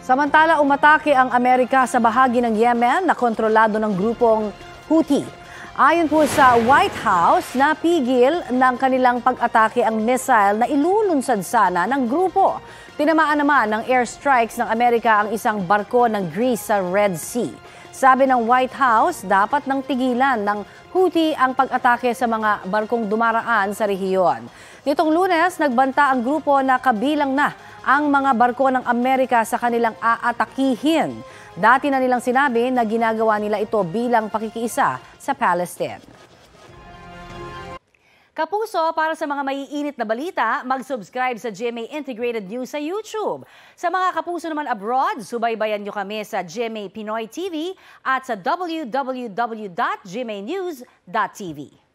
Samantala, umatake ang Amerika sa bahagi ng Yemen na kontrolado ng grupong Houthi. Ayon po sa White House, napigil ng kanilang pag-atake ang missile na ilulunsad sana ng grupo. Tinamaan naman ng airstrikes ng Amerika ang isang barko ng Greece sa Red Sea. Sabi ng White House, dapat nang tigilan ng Houthi ang pag-atake sa mga barkong dumaraan sa rehiyon. Nitong Lunes, nagbanta ang grupo na kabilang na ang mga barko ng Amerika sa kanilang aatakihin. Dati na nilang sinabi na ginagawa nila ito bilang pakikiisa sa Palestine. Kapuso, para sa mga maiinit na balita, mag-subscribe sa GMA Integrated News sa YouTube. Sa mga kapuso naman abroad, subaybayan nyo kami sa GMA Pinoy TV at sa www.gmanews.tv.